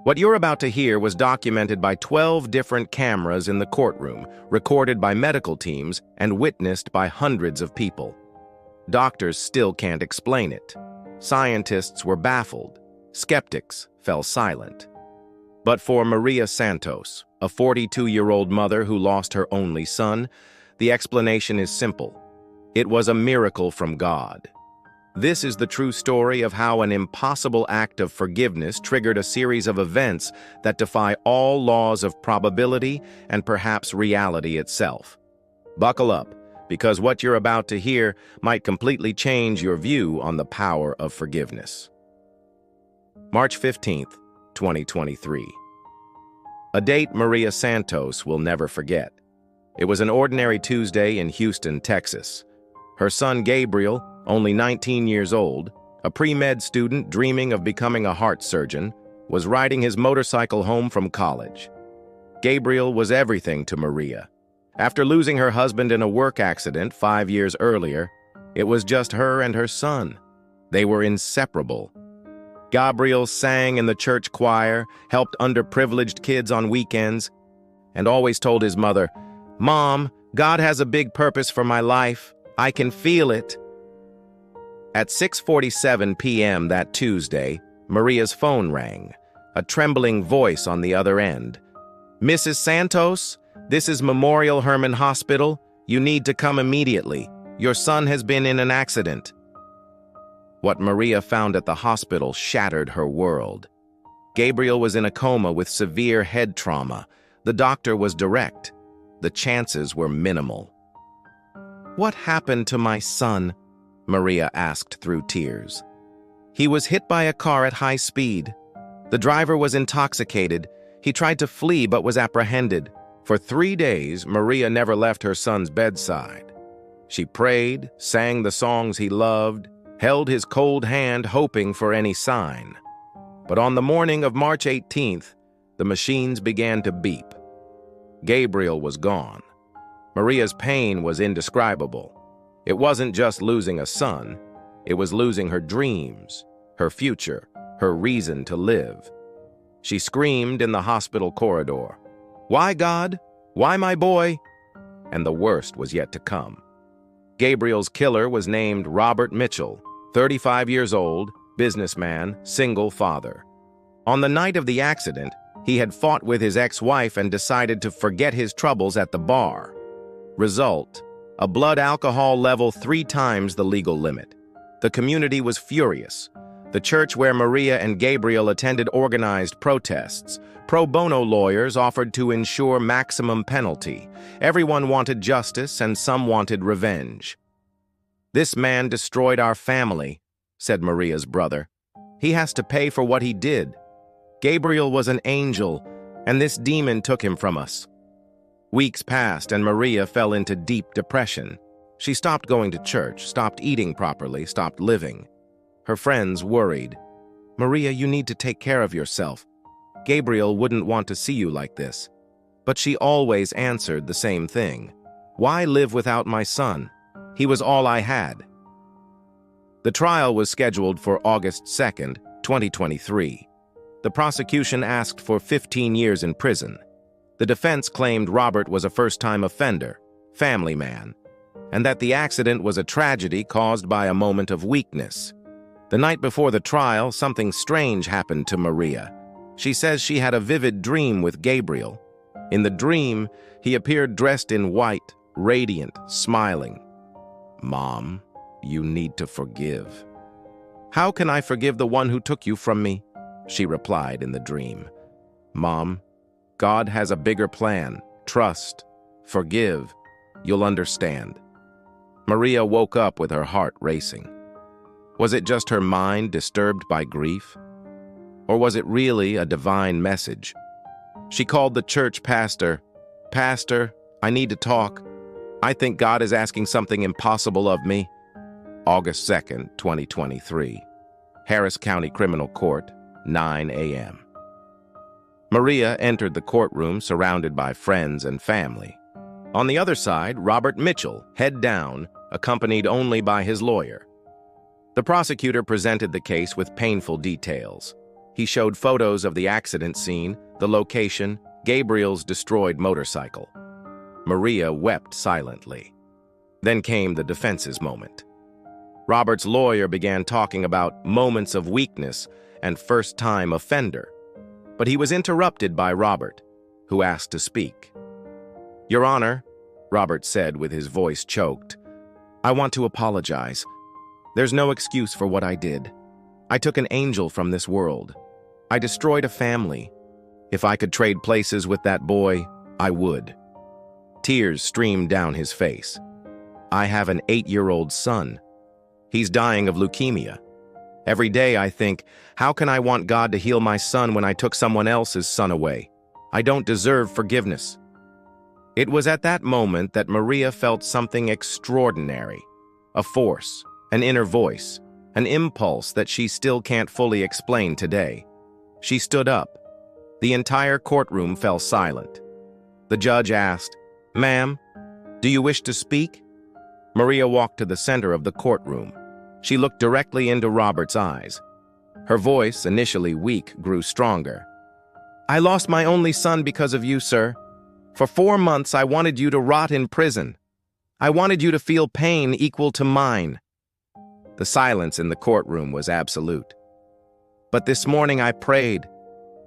What you're about to hear was documented by 12 different cameras in the courtroom, recorded by medical teams, and witnessed by hundreds of people. Doctors still can't explain it. Scientists were baffled. Skeptics fell silent. But for Maria Santos, a 42-year-old mother who lost her only son, the explanation is simple. It was a miracle from God. This is the true story of how an impossible act of forgiveness triggered a series of events that defy all laws of probability and perhaps reality itself. Buckle up, because what you're about to hear might completely change your view on the power of forgiveness. March 15th, 2023. A date Maria Santos will never forget. It was an ordinary Tuesday in Houston, Texas. Her son Gabriel, only 19 years old, a pre-med student dreaming of becoming a heart surgeon, was riding his motorcycle home from college. Gabriel was everything to Maria. After losing her husband in a work accident 5 years earlier, it was just her and her son. They were inseparable. Gabriel sang in the church choir, helped underprivileged kids on weekends, and always told his mother, "Mom, God has a big purpose for my life. I can feel it." At 6:47 p.m. that Tuesday, Maria's phone rang, a trembling voice on the other end. "Mrs. Santos, this is Memorial Hermann Hospital. You need to come immediately. Your son has been in an accident." What Maria found at the hospital shattered her world. Gabriel was in a coma with severe head trauma. The doctor was direct. The chances were minimal. "What happened to my son?" Maria asked through tears. "He was hit by a car at high speed. The driver was intoxicated. He tried to flee but was apprehended." For 3 days, Maria never left her son's bedside. She prayed, sang the songs he loved, held his cold hand hoping for any sign. But on the morning of March 18th, the machines began to beep. Gabriel was gone. Maria's pain was indescribable. It wasn't just losing a son, it was losing her dreams, her future, her reason to live. She screamed in the hospital corridor, "Why, God? Why my boy?" And the worst was yet to come. Gabriel's killer was named Robert Mitchell, 35 years old, businessman, single father. On the night of the accident, he had fought with his ex-wife and decided to forget his troubles at the bar. Result, a blood alcohol level 3 times the legal limit. The community was furious. The church where Maria and Gabriel attended organized protests. Pro bono lawyers offered to ensure maximum penalty. Everyone wanted justice and some wanted revenge. "This man destroyed our family," said Maria's brother. "He has to pay for what he did. Gabriel was an angel, and this demon took him from us." Weeks passed, and Maria fell into deep depression. She stopped going to church, stopped eating properly, stopped living. Her friends worried. "Maria, you need to take care of yourself. Gabriel wouldn't want to see you like this." But she always answered the same thing. "Why live without my son? He was all I had." The trial was scheduled for August 2nd, 2023. The prosecution asked for 15 years in prison. The defense claimed Robert was a first-time offender, family man, and that the accident was a tragedy caused by a moment of weakness. The night before the trial, something strange happened to Maria. She says she had a vivid dream with Gabriel. In the dream, he appeared dressed in white, radiant, smiling. "Mom, you need to forgive." "How can I forgive the one who took you from me?" she replied in the dream. "Mom, God has a bigger plan. Trust. Forgive. You'll understand." Maria woke up with her heart racing. Was it just her mind disturbed by grief? Or was it really a divine message? She called the church pastor. "Pastor, I need to talk. I think God is asking something impossible of me." August 2nd, 2023. Harris County Criminal Court, 9 a.m. Maria entered the courtroom surrounded by friends and family. On the other side, Robert Mitchell, head down, accompanied only by his lawyer. The prosecutor presented the case with painful details. He showed photos of the accident scene, the location, Gabriel's destroyed motorcycle. Maria wept silently. Then came the defense's moment. Robert's lawyer began talking about moments of weakness and first-time offender, but he was interrupted by Robert, who asked to speak. "Your Honor," Robert said with his voice choked, "I want to apologize. There's no excuse for what I did. I took an angel from this world. I destroyed a family. If I could trade places with that boy, I would." Tears streamed down his face. "I have an 8-year-old son. He's dying of leukemia. Every day I think, how can I want God to heal my son when I took someone else's son away? I don't deserve forgiveness." It was at that moment that Maria felt something extraordinary, a force, an inner voice, an impulse that she still can't fully explain today. She stood up. The entire courtroom fell silent. The judge asked, "Ma'am, do you wish to speak?" Maria walked to the center of the courtroom. She looked directly into Robert's eyes. Her voice, initially weak, grew stronger. "I lost my only son because of you, sir. For 4 months, I wanted you to rot in prison. I wanted you to feel pain equal to mine." The silence in the courtroom was absolute. "But this morning I prayed,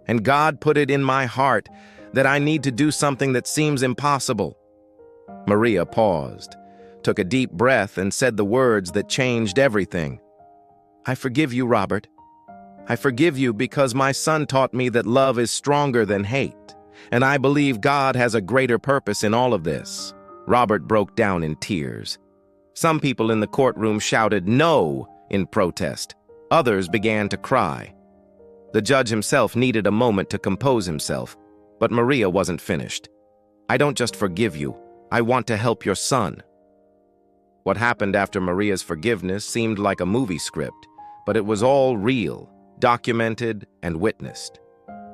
and God put it in my heart that I need to do something that seems impossible." Maria paused, took a deep breath, and said the words that changed everything. "I forgive you, Robert. I forgive you because my son taught me that love is stronger than hate, and I believe God has a greater purpose in all of this." Robert broke down in tears. Some people in the courtroom shouted "no" in protest. Others began to cry. The judge himself needed a moment to compose himself, but Maria wasn't finished. "I don't just forgive you, I want to help your son." What happened after Maria's forgiveness seemed like a movie script, but it was all real, documented, and witnessed.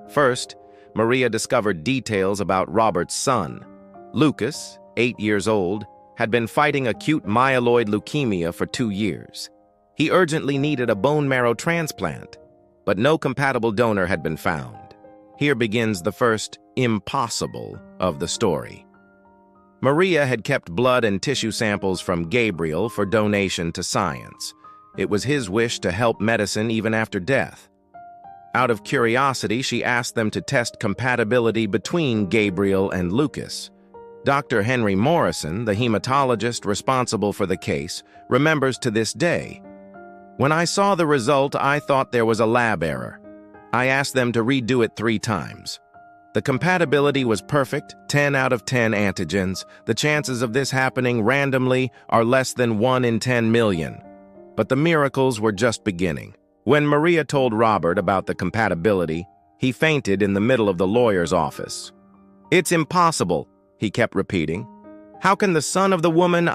First, Maria discovered details about Robert's son. Lucas, 8 years old, had been fighting acute myeloid leukemia for 2 years. He urgently needed a bone marrow transplant, but no compatible donor had been found. Here begins the first impossible of the story. Maria had kept blood and tissue samples from Gabriel for donation to science. It was his wish to help medicine even after death. Out of curiosity, she asked them to test compatibility between Gabriel and Lucas. Dr. Henry Morrison, the hematologist responsible for the case, remembers to this day, "When I saw the result, I thought there was a lab error. I asked them to redo it 3 times. The compatibility was perfect, 10 out of 10 antigens. The chances of this happening randomly are less than 1 in 10 million. But the miracles were just beginning. When Maria told Robert about the compatibility, he fainted in the middle of the lawyer's office. "It's impossible," he kept repeating. "How can the son of the woman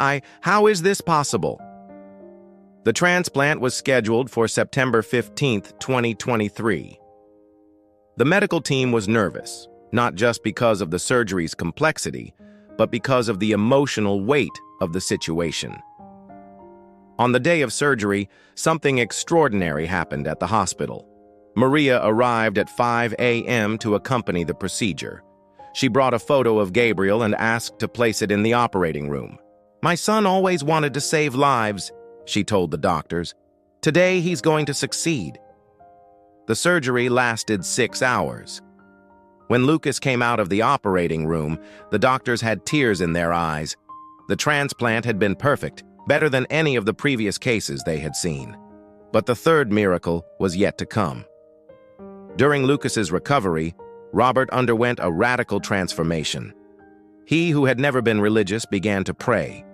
how is this possible?" The transplant was scheduled for September 15th, 2023. The medical team was nervous, not just because of the surgery's complexity, but because of the emotional weight of the situation. On the day of surgery, something extraordinary happened at the hospital. Maria arrived at 5 a.m. to accompany the procedure. She brought a photo of Gabriel and asked to place it in the operating room. "My son always wanted to save lives," she told the doctors. "Today he's going to succeed." The surgery lasted 6 hours. When Lucas came out of the operating room, the doctors had tears in their eyes. The transplant had been perfect, better than any of the previous cases they had seen. But the third miracle was yet to come. During Lucas's recovery, Robert underwent a radical transformation. He, who had never been religious, began to pray.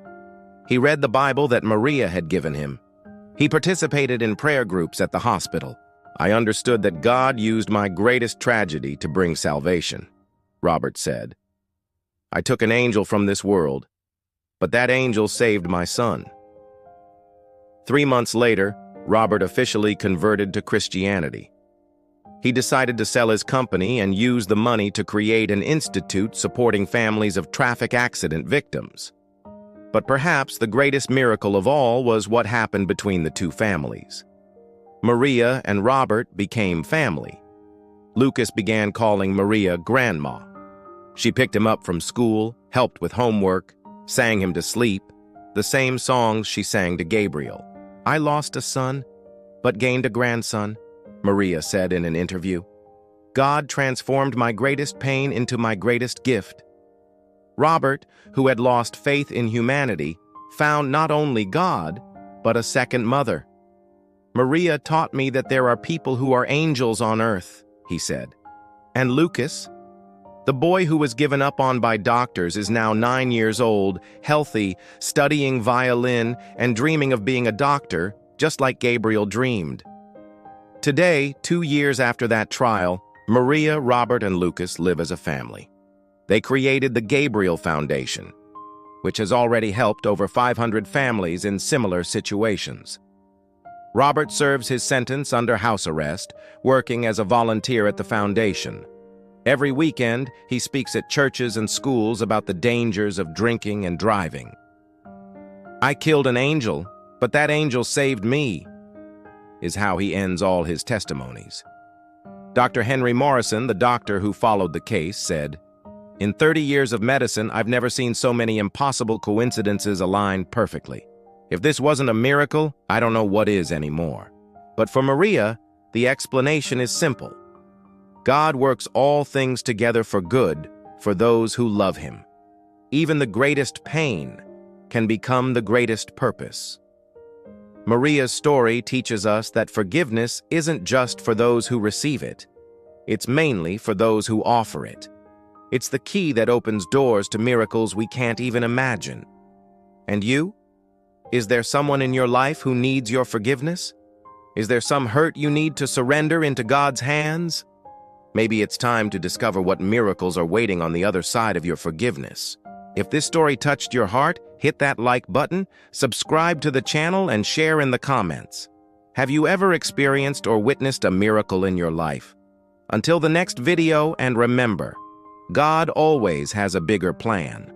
He read the Bible that Maria had given him. He participated in prayer groups at the hospital. "I understood that God used my greatest tragedy to bring salvation," Robert said. "I took an angel from this world, but that angel saved my son." 3 months later, Robert officially converted to Christianity. He decided to sell his company and use the money to create an institute supporting families of traffic accident victims. But perhaps the greatest miracle of all was what happened between the two families. Maria and Robert became family. Lucas began calling Maria Grandma. She picked him up from school, helped with homework, sang him to sleep, the same songs she sang to Gabriel. "I lost a son, but gained a grandson," Maria said in an interview. "God transformed my greatest pain into my greatest gift." Robert, who had lost faith in humanity, found not only God, but a second mother. "Maria taught me that there are people who are angels on earth," he said. And Lucas, the boy who was given up on by doctors, is now 9 years old, healthy, studying violin, and dreaming of being a doctor, just like Gabriel dreamed. Today, 2 years after that trial, Maria, Robert, and Lucas live as a family. They created the Gabriel Foundation, which has already helped over 500 families in similar situations. Robert serves his sentence under house arrest, working as a volunteer at the foundation. Every weekend, he speaks at churches and schools about the dangers of drinking and driving. "I killed an angel, but that angel saved me," is how he ends all his testimonies. Dr. Henry Morrison, the doctor who followed the case, said, "In 30 years of medicine, I've never seen so many impossible coincidences align perfectly. If this wasn't a miracle, I don't know what is anymore." But for Maria, the explanation is simple. God works all things together for good for those who love him. Even the greatest pain can become the greatest purpose. Maria's story teaches us that forgiveness isn't just for those who receive it. It's mainly for those who offer it. It's the key that opens doors to miracles we can't even imagine. And you? Is there someone in your life who needs your forgiveness? Is there some hurt you need to surrender into God's hands? Maybe it's time to discover what miracles are waiting on the other side of your forgiveness. If this story touched your heart, hit that like button, subscribe to the channel, and share in the comments. Have you ever experienced or witnessed a miracle in your life? Until the next video, and remember, God always has a bigger plan.